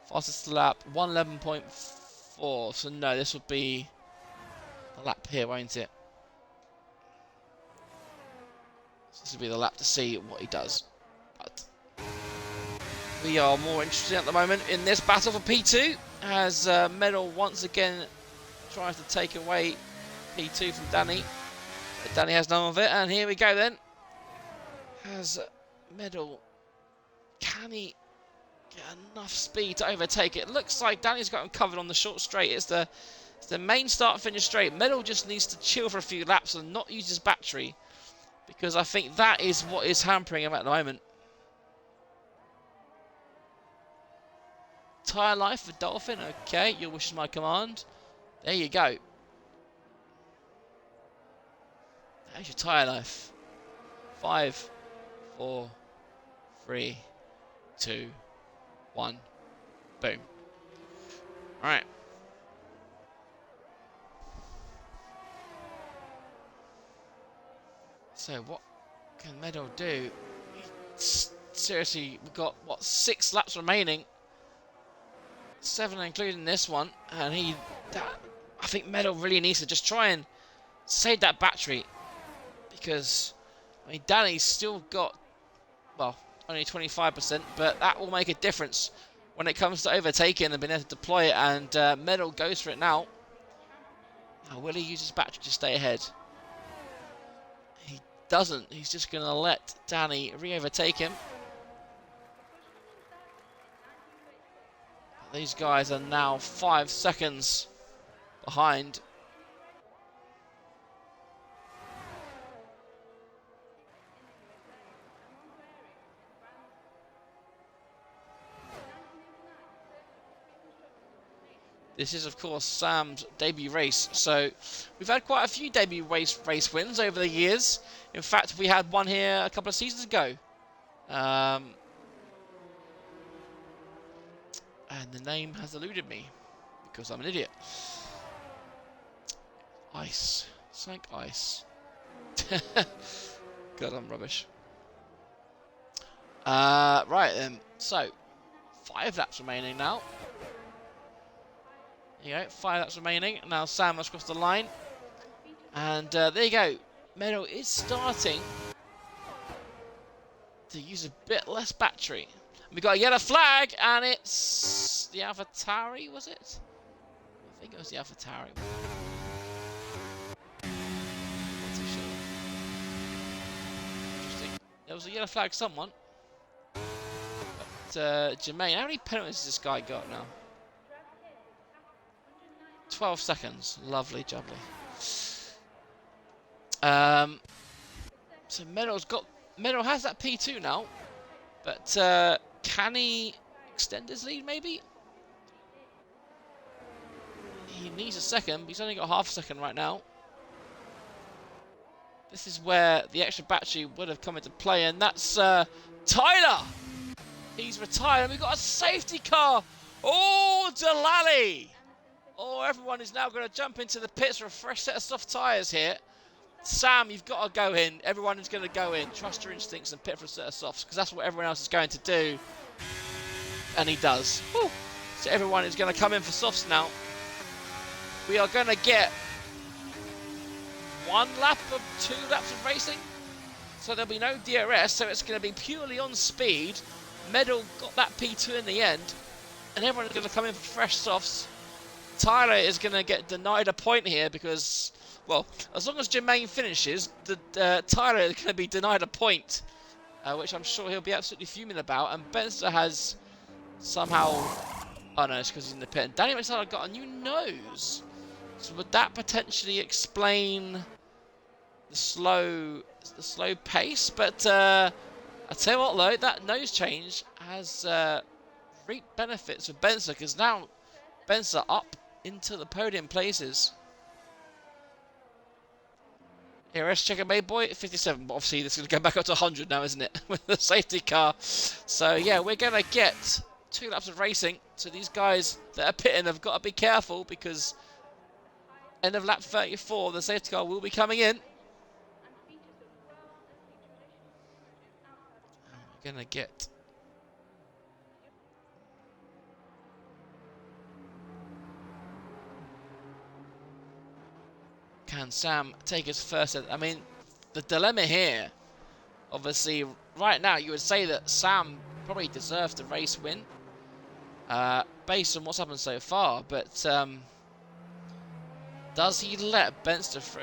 fastest lap 1:11.4. So no, this will be the lap here, won't it? So this will be the lap to see what he does. But we are more interested at the moment in this battle for P2 as Medal once again tries to take away P2 from Danny. But Danny has none of it, and here we go then. Has Medal, can he get enough speed to overtake it? Looks like Danny's got him covered on the short straight. It's the main start finish straight. Medal just needs to chill for a few laps and not use his battery, because I think that is what is hampering him at the moment. Tyre life for Dolphin. Okay, your wish is my command. There you go. There's your tyre life. 5, 4, 3, 2, 1. Boom. Alright. So what can Medal do? Seriously, we've got, what, 6 laps remaining? 7 including this one. And I think Medal really needs to just try and save that battery. Because, I mean, Danny's still got, well, only 25%, but that will make a difference when it comes to overtaking and being able to deploy it. And Medal goes for it now. Now, will he use his battery to stay ahead? He doesn't. He's just going to let Danny re-overtake him. These guys are now 5 seconds behind. This is, of course, Sam's debut race. So we've had quite a few debut race wins over the years. In fact, we had one here a couple of seasons ago. And the name has eluded me because I'm an idiot. Ice. Sank ice. God, I'm rubbish. Right then. So, 5 laps remaining now. There you go, 5 laps remaining. Now Sam must cross the line. And there you go. Meadow is starting to use a bit less battery. We got a yellow flag, and it's the AlphaTauri, was it? I think it was the AlphaTauri. Not too sure. Interesting. There was a yellow flag, someone. But Jermaine, how many penalties has this guy got now? 12 seconds. Lovely jubbly. So Meadow has that P2 now, but can he extend his lead maybe? He needs a second, but he's only got half a second right now. This is where the extra battery would have come into play, and that's Tyler! He's retired, and we've got a safety car! Oh, Delali! Oh, everyone is now going to jump into the pits for a fresh set of soft tyres here. Sam, you've got to go in. Everyone is going to go in. Trust your instincts and pit for a set of softs, because that's what everyone else is going to do. And he does. Woo. So everyone is going to come in for softs now. We are going to get 1 lap of 2 laps of racing. So there'll be no DRS, so it's going to be purely on speed. Medal got that P2 in the end. And everyone is going to come in for fresh softs. Tyler is going to get denied a point here because, well, as long as Jermaine finishes, Tyler is going to be denied a point, which I'm sure he'll be absolutely fuming about. And Benster has somehow... Oh no, it's because he's in the pit. And Danny McSally got a new nose. So would that potentially explain the slow pace? But I tell you what, though, that nose change has reaped benefits for Benster, because now Benster up into the podium places. Here, check it, mate, boy. 57, but obviously this is going to go back up to 100 now, isn't it? With the safety car. So yeah, we're going to get 2 laps of racing. So these guys that are pitting have got to be careful, because end of lap 34, the safety car will be coming in. We're going to get... Can Sam take his first set? I mean, the dilemma here, obviously, right now, you would say that Sam probably deserves the race win, based on what's happened so far, but does he let Benster through?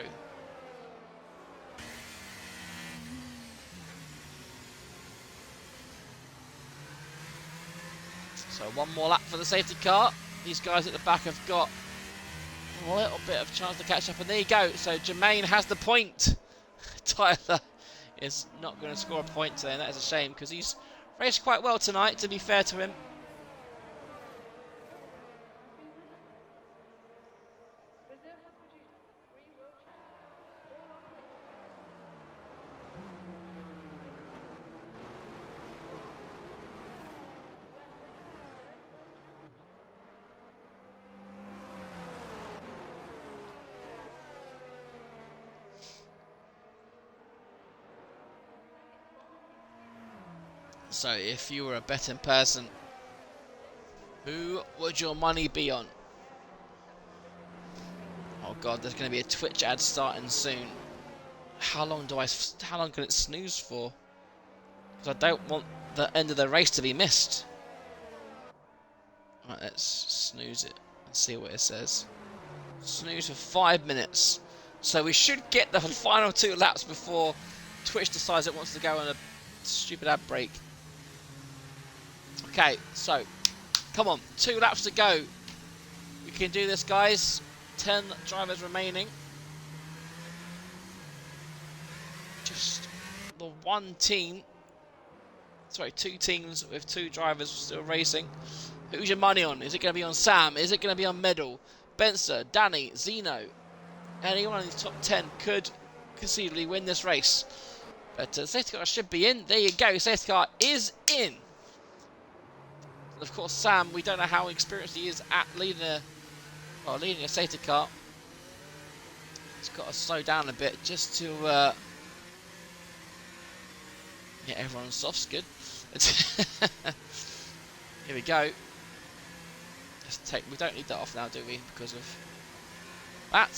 So 1 more lap for the safety car. These guys at the back have got a little bit of chance to catch up, and there you go. So Jermaine has the point. Tyler is not going to score a point today, and that is a shame, because he's raced quite well tonight, to be fair to him. So if you were a betting person, who would your money be on? Oh god, there's going to be a Twitch ad starting soon. How long can it snooze for? Because I don't want the end of the race to be missed. Right, let's snooze it and see what it says. Snooze for 5 minutes. So we should get the final 2 laps before Twitch decides it wants to go on a stupid ad break. Okay, so, come on, 2 laps to go. We can do this, guys. 10 drivers remaining. Just the 1 team. Sorry, 2 teams with 2 drivers still racing. Who's your money on? Is it going to be on Sam? Is it going to be on Medal? Benster, Danny, Zeno. Anyone in the top 10 could conceivably win this race. But safety car should be in. There you go. Safety car is in. Of course, Sam, we don't know how experienced he is at leading a safety car. He's got to slow down a bit just to get everyone on softs good. Here we go. We don't need that off now, do we? Because of that.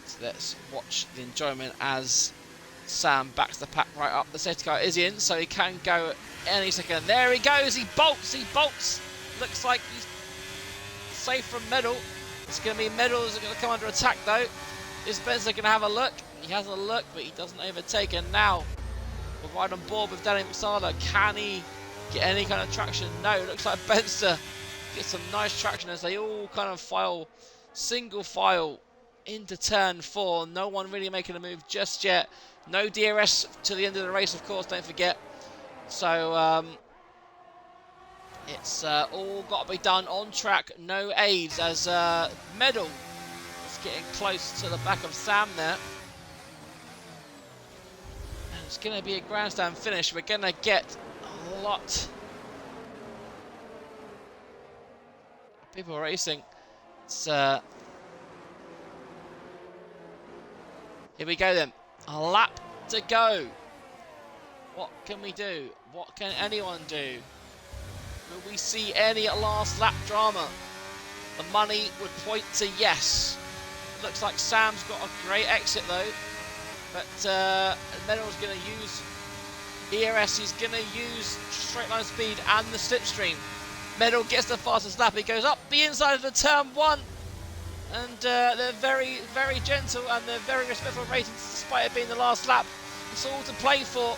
So let's watch the enjoyment as Sam backs the pack right up. The safety car is in, so he can go any second. There he goes. He bolts. He bolts. Looks like he's safe from Medal. It's going to be Medal is going to come under attack though. Is Benzer going to have a look? He has a look, but he doesn't overtake. And now we're right on board with Danny Masada. Can he get any kind of traction? No. It looks like Benzer gets some nice traction as they all kind of file, single file into turn 4. No one really making a move just yet. No DRS to the end of the race, of course, don't forget. So it's all got to be done on track. No aids as Medal is getting close to the back of Sam there. And it's going to be a grandstand finish. We're going to get a lot of people racing. It's here we go then. A lap to go. What can we do? What can anyone do? Will we see any last lap drama? The money would point to yes. Looks like Sam's got a great exit though. But Medal's going to use ERS. He's going to use straight line speed and the slipstream. Medal gets the fastest lap. He goes up the inside of the turn 1. And they're very, very gentle and they're very respectful ratings despite it being the last lap. It's all to play for.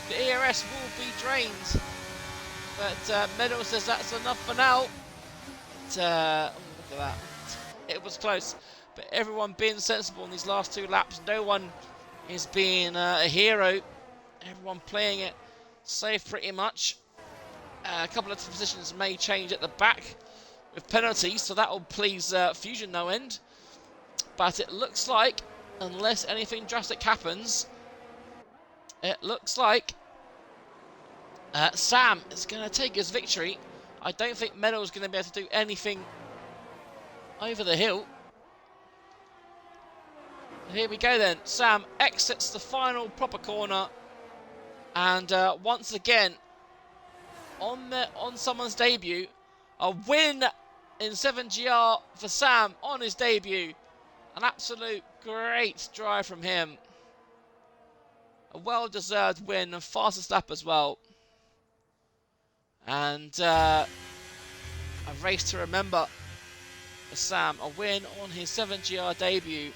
The ERS will be drained. But Medal says that's enough for now. But, oh, look at that. It was close. But everyone being sensible in these last 2 laps. No one is being a hero. Everyone playing it safe pretty much. A couple of positions may change at the back with penalties, so that will please Fusion no end. But it looks like, unless anything drastic happens, it looks like Sam is going to take his victory. I don't think Medal is going to be able to do anything over the hill. Here we go then. Sam exits the final proper corner, and once again, on someone's debut, a win in 7GR for Sam on his debut. An absolute great drive from him. A well-deserved win and fastest lap as well. And a race to remember for Sam. A win on his 7GR debut.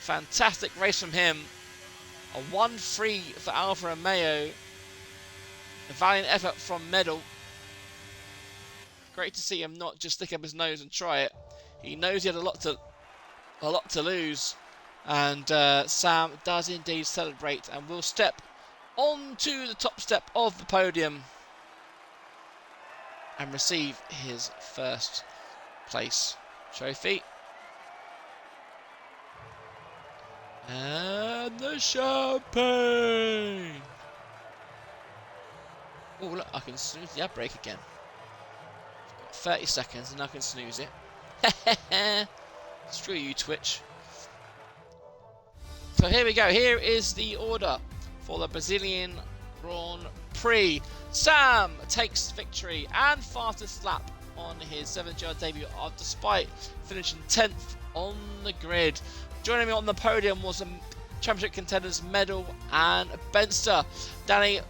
Fantastic race from him. A 1-3 for Alfa Romeo. A valiant effort from Medal. Great to see him not just stick up his nose and try it. He knows he had a lot to lose, and Sam does indeed celebrate and will step onto the top step of the podium and receive his first place trophy. And the champagne! Oh look, I can snooze the ad break again. 30 seconds and I can snooze it. Screw you, Twitch. So here we go. Here is the order for the Brazilian Grand Prix. Sam takes victory and fastest lap on his 7GR debut, despite finishing 10th on the grid. Joining me on the podium was the championship contenders Medal and Benster. Danny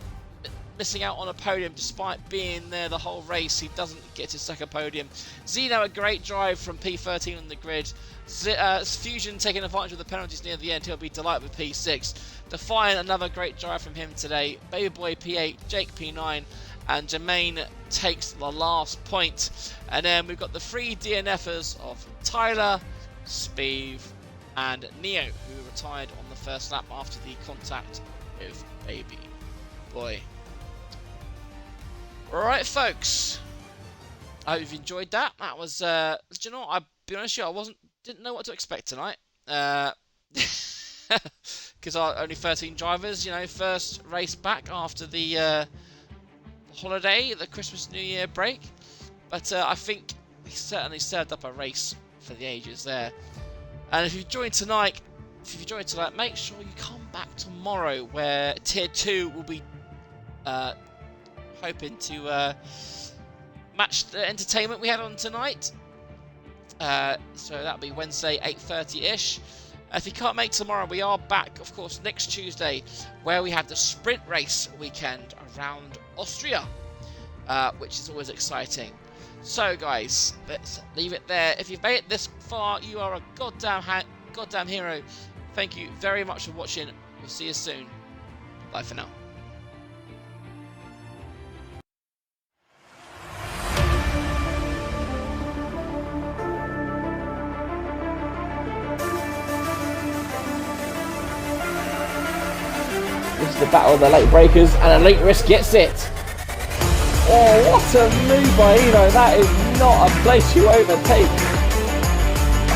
missing out on a podium despite being there the whole race. He doesn't get his second podium. Zeno, a great drive from P13 on the grid. Fusion taking advantage of the penalties near the end. He'll be delighted with P6. Defiant, another great drive from him today. Baby Boy P8, Jake P9, and Jermaine takes the last point. And then we've got the 3 DNFers of Tyler, Spieth, and Neo, who retired on the first lap after the contact with Baby Boy. Alright folks, I hope you've enjoyed that. That was, do you know what, I'll be honest with you, didn't know what to expect tonight. Because only 13 drivers, you know, first race back after the holiday, the Christmas New Year break. But I think he certainly served up a race for the ages there. And if you've joined tonight, make sure you come back tomorrow, where Tier 2 will be hoping to match the entertainment we had on tonight. So that'll be Wednesday, 8:30ish. If you can't make tomorrow, we are back, of course, next Tuesday, where we have the sprint race weekend around Austria, which is always exciting. So, guys, let's leave it there. If you've made it this far, you are a goddamn hero. Thank you very much for watching. We'll see you soon. Bye for now. This is the battle of the late breakers, and Elite Risk gets it. Oh, what a move by Eno. That is not a place you overtake.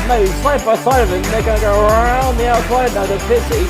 Maybe side by side of him, they're going to go around the outside now to Pissy.